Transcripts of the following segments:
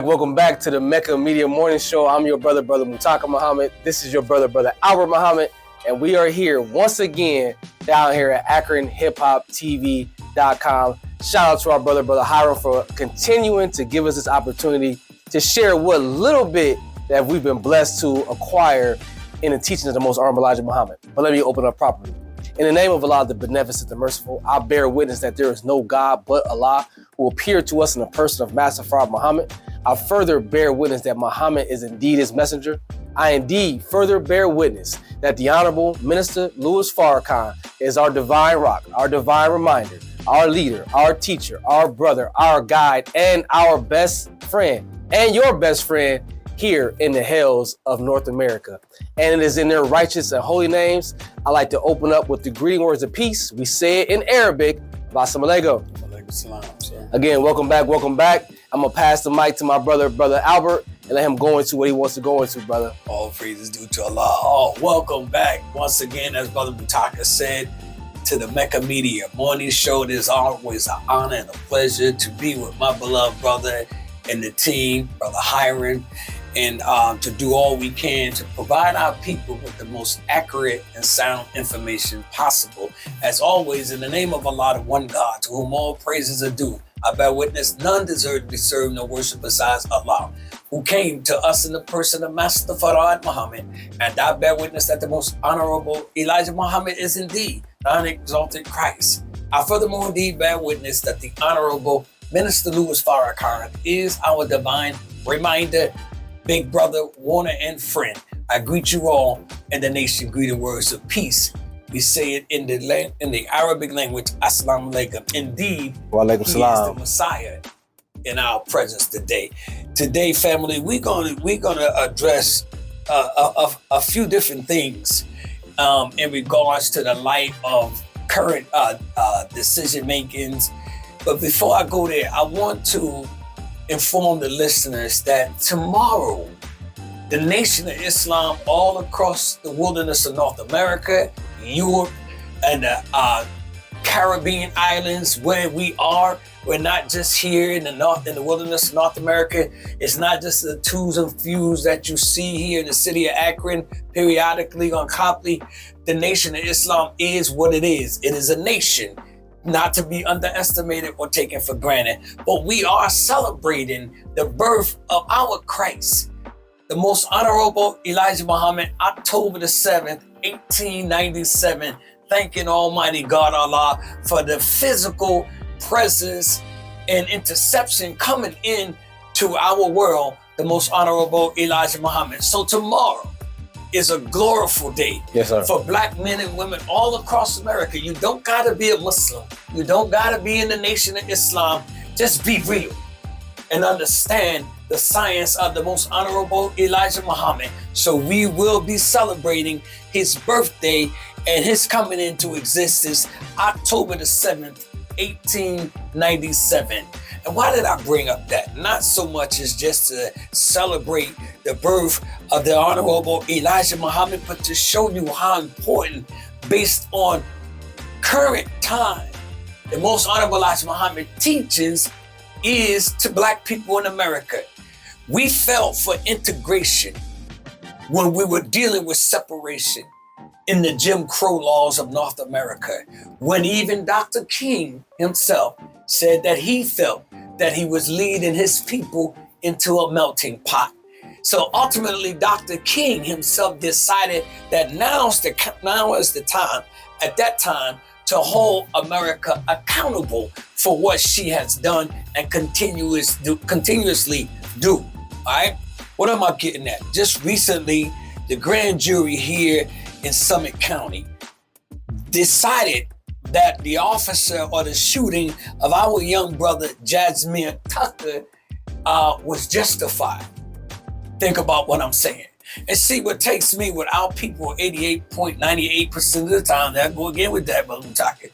Welcome back to the Mecca Media Morning Show. I'm your brother Mutaka Muhammad. This is your brother Albert Muhammad. And we are here once again down here at AkronHipHopTV.com. Shout out to our brother Hiram for continuing to give us this opportunity to share what little bit that we've been blessed to acquire in the teachings of the most honorable Elijah Muhammad. But let me open up properly. In the name of Allah, the beneficent, the merciful, I bear witness that there is no God but Allah who appeared to us in the person of Master Farad Muhammad. I further bear witness that Muhammad is indeed his messenger. I indeed further bear witness that the Honorable Minister Louis Farrakhan is our divine rock, our divine reminder, our leader, our teacher, our brother, our guide, and our best friend, and your best friend here in the hells of North America. And it is in their righteous and holy names. I like to open up with the greeting words of peace. We say it in Arabic. Assalamu alaikum. Again, welcome back. I'm going to pass the mic to my brother Albert, and let him go into what he wants to go into, brother. All praises due to Allah. Welcome back once again, as Brother Mutaka said, to the Mecca Media Morning Show. It is always an honor and a pleasure to be with my beloved brother and the team, Brother Hiram, and to do all we can to provide our people with the most accurate and sound information possible. As always, in the name of Allah, the one God, to whom all praises are due, I bear witness none deserve to be served nor worship besides Allah, who came to us in the person of Master Farad Muhammad. And I bear witness that the most honorable Elijah Muhammad is indeed the unexalted Christ. I furthermore indeed bear witness that the honorable Minister Louis Farrakhan is our divine reminder, big brother, warner, and friend. I greet you all in the nation greeting words of peace. We say it in the Arabic language, Assalamu alaikum. Indeed, Wa alaikum he is salam. the Messiah in our presence today. Today, family, we're gonna address a few different things in regards to the light of current decision makings. But before I go there, I want to inform the listeners that tomorrow, the Nation of Islam all across the wilderness of North America, Europe, and the Caribbean islands where we are. We're not just here in the wilderness of North America. It's not just the twos and fews that you see here in the city of Akron periodically on Copley. The Nation of Islam is what it is. It is a nation, not to be underestimated or taken for granted. But we are celebrating the birth of our Christ, the most honorable Elijah Muhammad, October the 7th, 1897. Thanking Almighty God Allah for the physical presence and interception coming in to our world, the most honorable Elijah Muhammad. So tomorrow is a gloriful day, Yes, sir. for black men and women all across America. You don't gotta be a Muslim. You don't gotta be in the Nation of Islam. Just be real and understand the science of the most honorable Elijah Muhammad. So we will be celebrating his birthday and his coming into existence October the 7th, 1897. And why did I bring up that? Not so much as just to celebrate the birth of the honorable Elijah Muhammad, but to show you how important, based on current time, the most honorable Elijah Muhammad teachings is to black people in America. We felt for integration when we were dealing with separation in the Jim Crow laws of North America, when even Dr. King himself said that he felt that he was leading his people into a melting pot. So ultimately, Dr. King himself decided that now is the time, at that time, to hold America accountable for what she has done and continuously do. All right? What am I getting at? Just recently, the grand jury here in Summit County decided that the officer or the shooting of our young brother, Jasmine Tucker, was justified. Think about what I'm saying. And see, what takes me with our people 88.98% of the time, that go again with that, Brother Tucker,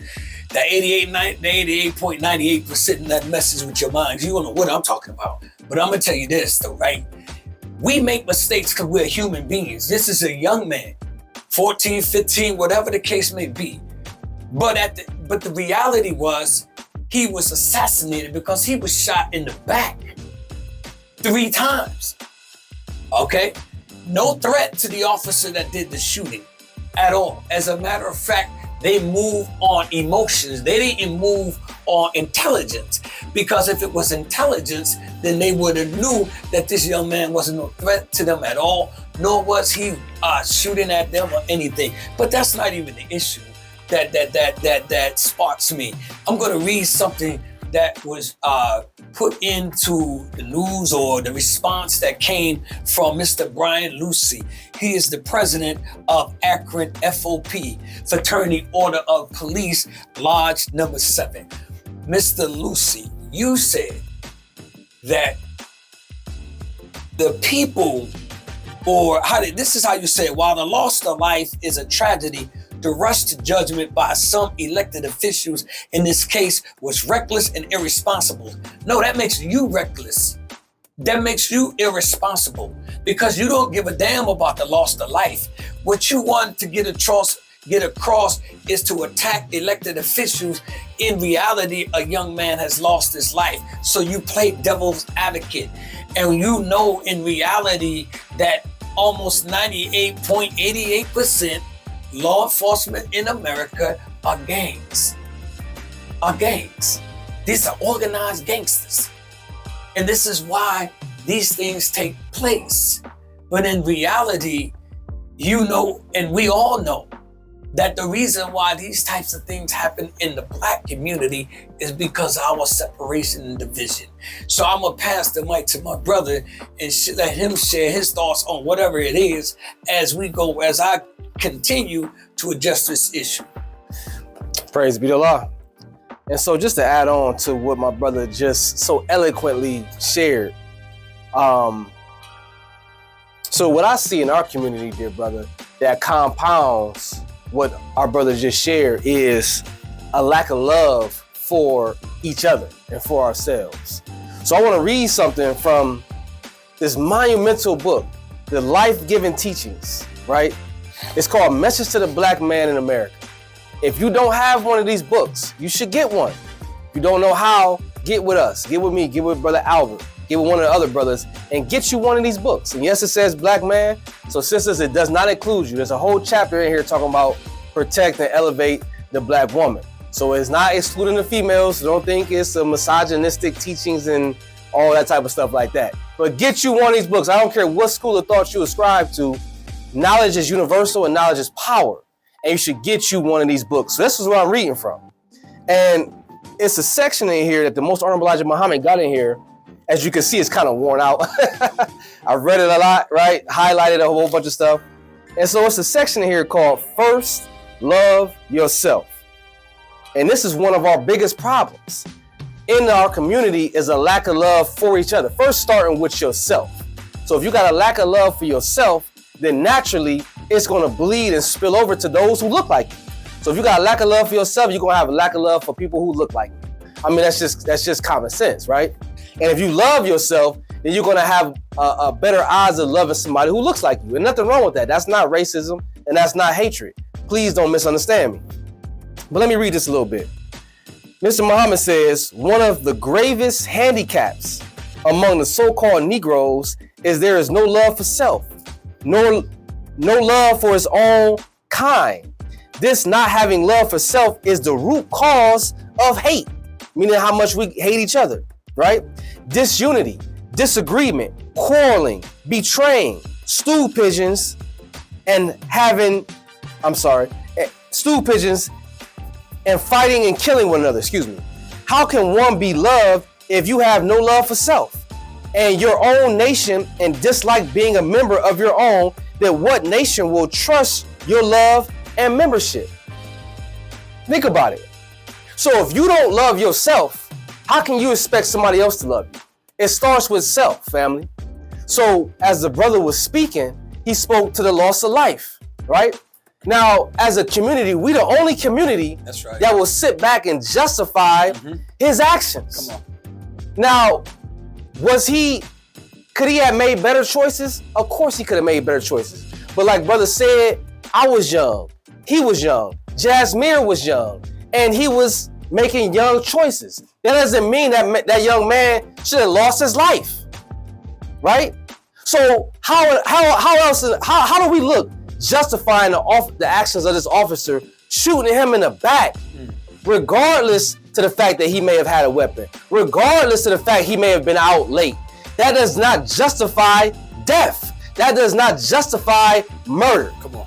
that 88.98% in that message with your mind. You don't know what I'm talking about. But I'm going to tell you this, though, right? We make mistakes because we're human beings. This is a young man, 14, 15, whatever the case may be. But the reality was he was assassinated because he was shot in the back. 3 times. Okay? No threat to the officer that did the shooting at all. As a matter of fact, they move on emotions. They didn't move on intelligence. Because if it was intelligence, then they would have knew that this young man wasn't no threat to them at all, nor was he shooting at them or anything. But that's not even the issue that sparks me. I'm going to read something that was put into the news, or the response that came from Mr. Brian Lucy. He is the president of Akron FOP, Fraternity Order of Police, Lodge number 7. Mr. Lucy, you said that the people, this is how you say it, while the loss of life is a tragedy, the rush to judgment by some elected officials in this case was reckless and irresponsible. No, that makes you reckless. That makes you irresponsible, because you don't give a damn about the loss of life. What you want to get across is to attack elected officials. In reality, a young man has lost his life. So you play devil's advocate. And you know in reality that almost 98.88% law enforcement in America are gangs. These are organized gangsters. And this is why these things take place. But in reality, you know, and we all know, that the reason why these types of things happen in the Black community is because of our separation and division. So I'm gonna pass the mic to my brother and let him share his thoughts on whatever it is as I continue to address this issue. Praise be to Allah. And so just to add on to what my brother just so eloquently shared, so what I see in our community, dear brother, that compounds what our brother just shared is a lack of love for each other and for ourselves. So I want to read something from this monumental book, The Life-Giving Teachings, right? It's called Message to the Black Man in America. If you don't have one of these books, you should get one. If you don't know how, get with us, get with me, get with Brother Albert, get with one of the other brothers, and get you one of these books. And yes, it says Black man. So sisters, it does not include you. There's a whole chapter in here talking about protect and elevate the Black woman. So it's not excluding the females. Don't think it's a misogynistic teachings and all that type of stuff like that. But get you one of these books. I don't care what school of thought you ascribe to. Knowledge is universal and knowledge is power. And you should get you one of these books. So this is what I'm reading from. And it's a section in here that the Most Honorable Elijah Muhammad got in here. As you can see, it's kind of worn out. I've read it a lot, right? Highlighted a whole bunch of stuff. And so it's a section in here called First Love Yourself. And this is one of our biggest problems in our community, is a lack of love for each other. First, starting with yourself. So if you got a lack of love for yourself, then naturally it's going to bleed and spill over to those who look like you. So if you got a lack of love for yourself, you're going to have a lack of love for people who look like you. I mean, that's just common sense, right? And if you love yourself, then you're going to have a better odds of loving somebody who looks like you. And nothing wrong with that. That's not racism and that's not hatred. Please don't misunderstand me. But let me read this a little bit. Mr. Muhammad says, one of the gravest handicaps among the so-called Negroes is there is no love for self, no love for his own kind. This not having love for self is the root cause of hate, meaning how much we hate each other, right? Disunity, disagreement, quarreling, betraying, stool pigeons, and fighting and killing one another, How can one be loved if you have no love for self and your own nation and dislike being a member of your own? Then what nation will trust your love and membership? Think about it. So if you don't love yourself, how can you expect somebody else to love you? It starts with self, family. So as the brother was speaking, he spoke to the loss of life, right? Now, as a community, we the only community that will sit back and justify his actions. Come on. Now, could he have made better choices? Of course he could have made better choices. But like brother said, I was young. He was young. Jasmine was young. And he was making young choices. That doesn't mean that young man should have lost his life. right? So how do we look justifying the actions of this officer shooting him in the back, regardless to the fact that he may have had a weapon, regardless to the fact he may have been out late? That does not justify death. That does not justify murder. Come on.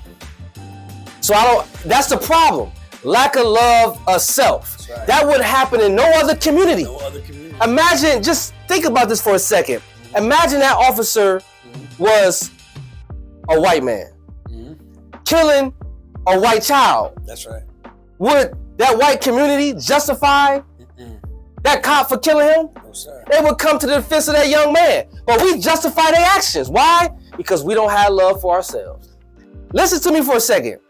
So that's the problem. Lack of love of self. Right. That would happen in no other community. No other community. Imagine, just think about this for a second. Imagine that officer was a white man killing a white child. That's right. Would that white community justify that cop for killing him? No, sir. They would come to the defense of that young man. But we justify their actions. Why? Because we don't have love for ourselves. Listen to me for a second.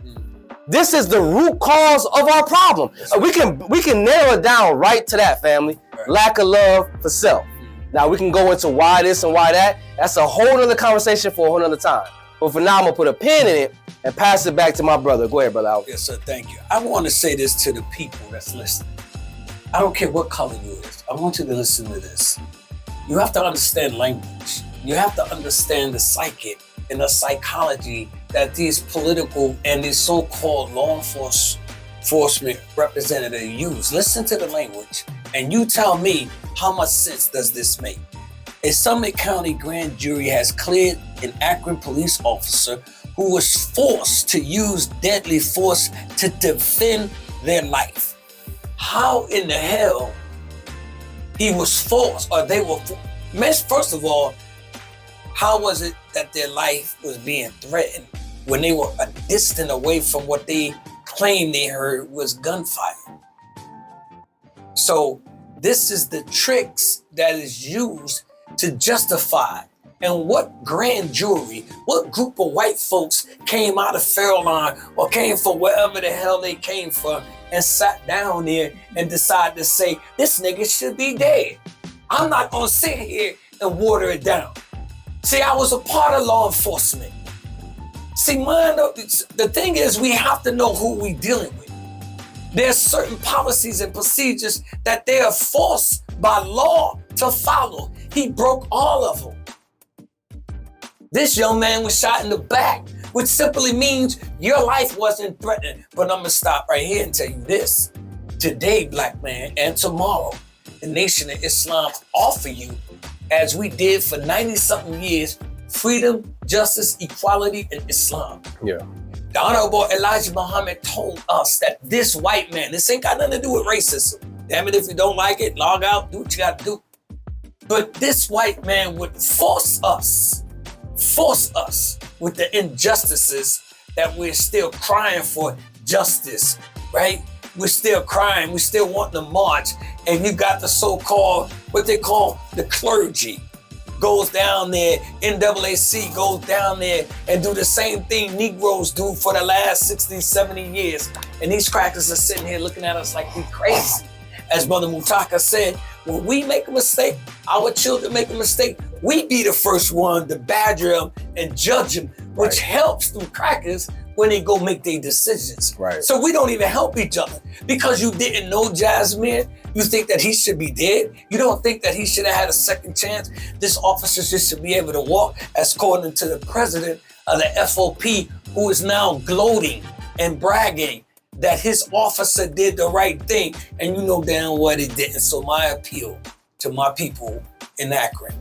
This is the root cause of our problem. We can narrow it down right to that, family. Right. Lack of love for self. Now we can go into why this and why that. That's a whole other conversation for a whole other time. But for now, I'm gonna put a pin in it and pass it back to my brother. Go ahead, brother Al. Yes, sir. Thank you. I want to say this to the people that's listening. I don't care what color you is. I want you to listen to this. You have to understand language. You have to understand the psyche and the psychology that these political and these so-called law enforcement representatives use. Listen to the language, and you tell me how much sense does this make. A Summit County grand jury has cleared an Akron police officer who was forced to use deadly force to defend their life. How in the hell he was forced, or they were forced? First of all, how was it that their life was being threatened when they were a distant away from what they claimed they heard was gunfire? So this is the tricks that is used to justify. And what grand jury, what group of white folks came out of Fairlawn or came from wherever the hell they came from and sat down there and decided to say, this nigga should be dead. I'm not gonna sit here and water it down. See, I was a part of law enforcement. See, the thing is, we have to know who we dealing with. There's certain policies and procedures that they are forced by law to follow. He broke all of them. This young man was shot in the back, which simply means your life wasn't threatened. But I'm gonna stop right here and tell you this. Today, black man, and tomorrow, the Nation of Islam offer you, as we did for 90-something years, freedom, justice, equality, and Islam. Yeah. The Honorable Elijah Muhammad told us that this white man, this ain't got nothing to do with racism. Damn it, if you don't like it, log out, do what you gotta do. But this white man would force us with the injustices that we're still crying for justice, right? We're still crying, we still want to march, and you got the so-called, what they call the clergy, goes down there, NAACP goes down there and do the same thing Negroes do for the last 60, 70 years. And these crackers are sitting here looking at us like we crazy. As Brother Mutaka said, when we make a mistake, our children make a mistake, we be the first one to badger them and judge them, which helps them crackers when they go make their decisions. Right. So we don't even help each other. Because you didn't know Jasmine, you think that he should be dead? You don't think that he should have had a second chance? This officer just should be able to walk, as according to the president of the FOP, who is now gloating and bragging that his officer did the right thing, and you know damn well he didn't. So my appeal to my people in Akron,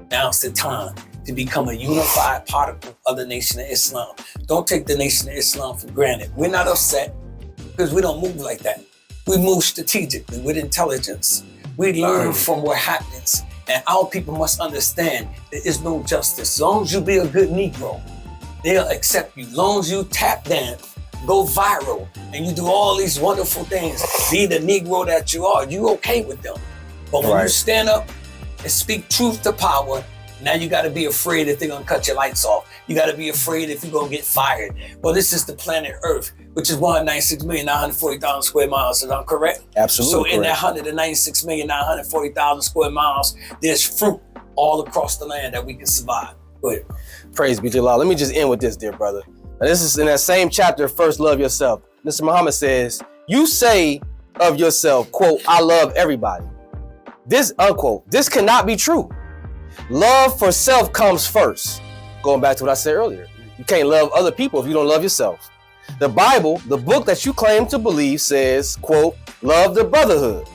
now's the time to become a unified particle of the Nation of Islam. Don't take the Nation of Islam for granted. We're not upset because we don't move like that. We move strategically with intelligence. We learn from what happens, and our people must understand there is no justice. As long as you be a good Negro, they'll accept you. As long as you tap dance, go viral, and you do all these wonderful things, be the Negro that you are, you okay with them. But when you stand up and speak truth to power, now you gotta be afraid if they're gonna cut your lights off. You gotta be afraid if you're gonna get fired. Well, this is the planet Earth, which is 196,940,000 square miles, is that correct? Absolutely. So in that 196,940,000 square miles, there's fruit all across the land that we can survive. Go ahead. Praise be to Allah. Let me just end with this, dear brother. Now, this is in that same chapter, First Love Yourself. Mr. Muhammad says, you say of yourself, quote, I love everybody. This, unquote, this cannot be true. Love for self comes first. Going back to what I said earlier. You can't love other people if you don't love yourself. The Bible, the book that you claim to believe, says, quote, love the brotherhood.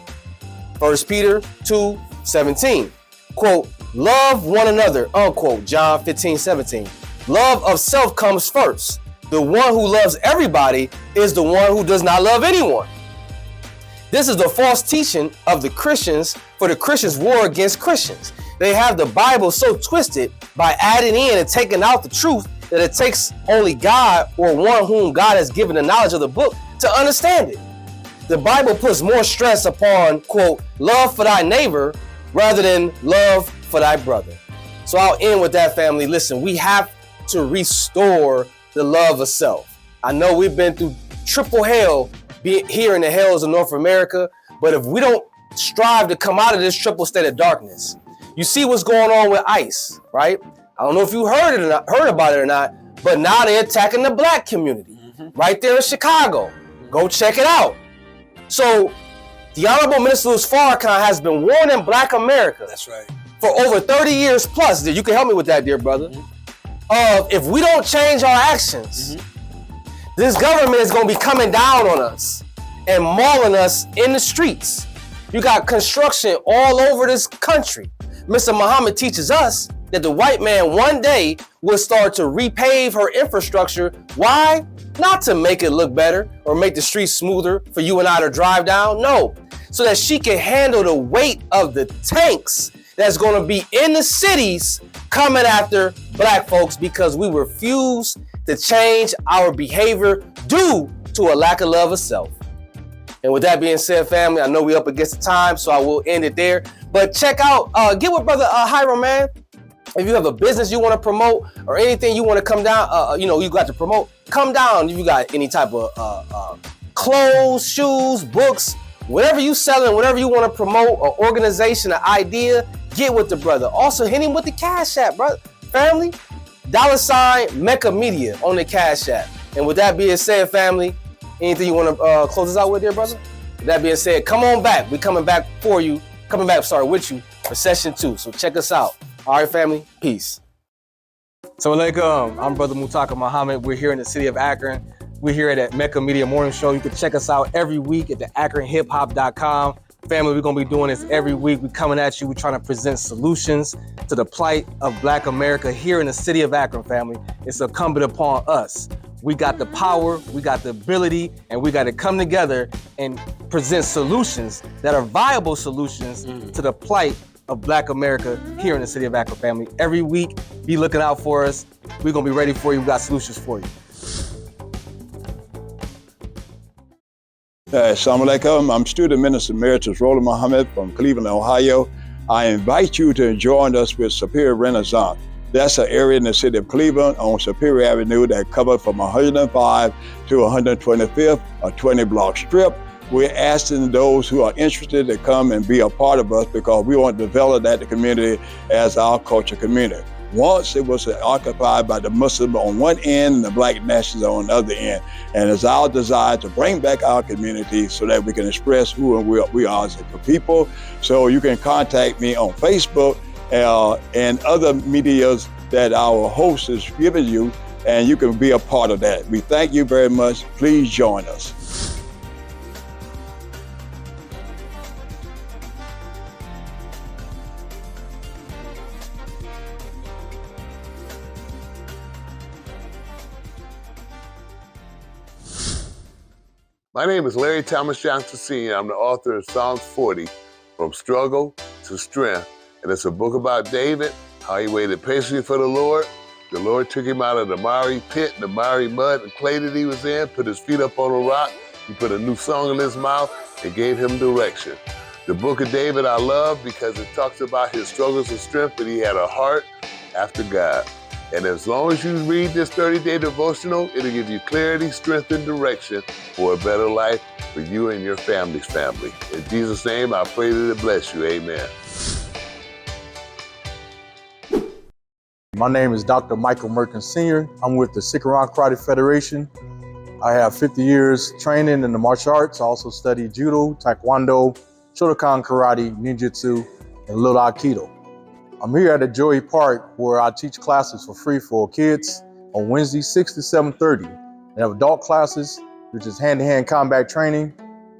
1 Peter 2:17. Quote, love one another, unquote, John 15:17. Love of self comes first. The one who loves everybody is the one who does not love anyone. This is the false teaching of the Christians for the Christians' war against Christians. They have the Bible so twisted by adding in and taking out the truth that it takes only God or one whom God has given the knowledge of the book to understand it. The Bible puts more stress upon, quote, love for thy neighbor rather than love for thy brother. So I'll end with that, family. Listen, we have to restore the love of self. I know we've been through triple hell here in the hells of North America, but if we don't strive to come out of this triple state of darkness, you see what's going on with ICE, right? I don't know if you heard about it or not, but now they're attacking the black community right there in Chicago. Go check it out. So the Honorable Minister Louis Farrakhan has been warning Black America. That's right. For over 30 years plus. You can help me with that, dear brother. If we don't change our actions, this government is going to be coming down on us and mauling us in the streets. You got construction all over this country. Mr. Muhammad teaches us that the white man one day will start to repave her infrastructure. Why? Not to make it look better or make the streets smoother for you and I to drive down. No, so that she can handle the weight of the tanks that's going to be in the cities coming after black folks because we refuse to change our behavior due to a lack of love of self. And with that being said, family, I know we're up against the time, so I will end it there. But check out, get with Brother Hiram, man. If you have a business you want to promote or anything you want to come down, you got to promote, come down. If you got any type of clothes, shoes, books, whatever you selling, whatever you want to promote, or organization, an idea, get with the brother. Also, hit him with the Cash App, brother. Family, $ Mecca Media on the Cash App. And with that being said, family, anything you want to close us out with, dear brother? With that being said, come on back. We're coming back with you for session 2. So check us out. All right, family, peace. Assalamu alaikum. I'm Brother Mutaka Muhammad. We're here in the city of Akron. We're here at Mecca Media Morning Show. You can check us out every week at the AkronHipHop.com. Family, we're going to be doing this every week. We're coming at you. We're trying to present solutions to the plight of Black America here in the city of Akron, family. It's incumbent upon us. We got the power, we got the ability, and we got to come together and present solutions that are viable solutions to the plight of Black America here in the city of Akron, family. Every week, be looking out for us. We're going to be ready for you. We got solutions for you. Assalamu alaikum. I'm Student Minister Emeritus Roland Muhammad from Cleveland, Ohio. I invite you to join us with Superior Renaissance. That's an area in the city of Cleveland on Superior Avenue that covers from 105 to 125th, a 20-block strip. We're asking those who are interested to come and be a part of us because we want to develop that community as our culture community. Once it was occupied by the Muslims on one end and the Black nationalists on the other end. And it's our desire to bring back our community so that we can express who we are as a people. So you can contact me on Facebook and other medias that our host is giving you, and you can be a part of that. We thank you very much. Please join us. My name is Larry Thomas Johnson Sr. I'm the author of Psalms 40, From Struggle to Strength. And it's a book about David, how he waited patiently for the Lord. The Lord took him out of the miry pit, the miry mud and clay that he was in, put his feet up on a rock. He put a new song in his mouth and gave him direction. The book of David I love because it talks about his struggles and strength, but he had a heart after God. And as long as you read this 30-day devotional, it'll give you clarity, strength, and direction for a better life for you and your family's family. In Jesus' name, I pray that it bless you. Amen. My name is Dr. Michael Merkin Sr. I'm with the Sikh-Iran Karate Federation. I have 50 years training in the martial arts. I also studied Judo, Taekwondo, Shotokan Karate, Ninjutsu, and Little Aikido. I'm here at the Joey Park where I teach classes for free for kids on Wednesday, 6 to 7:30. They have adult classes, which is hand-to-hand combat training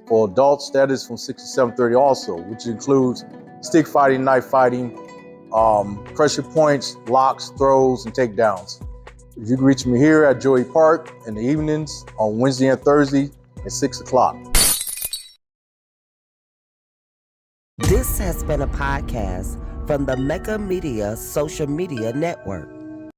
for adults. That is from 6 to 7:30 also, which includes stick fighting, knife fighting, pressure points, locks, throws, and takedowns. You can reach me here at Joey Park in the evenings on Wednesday and Thursday at 6 o'clock. This has been a podcast from the Mega Media Social Media Network.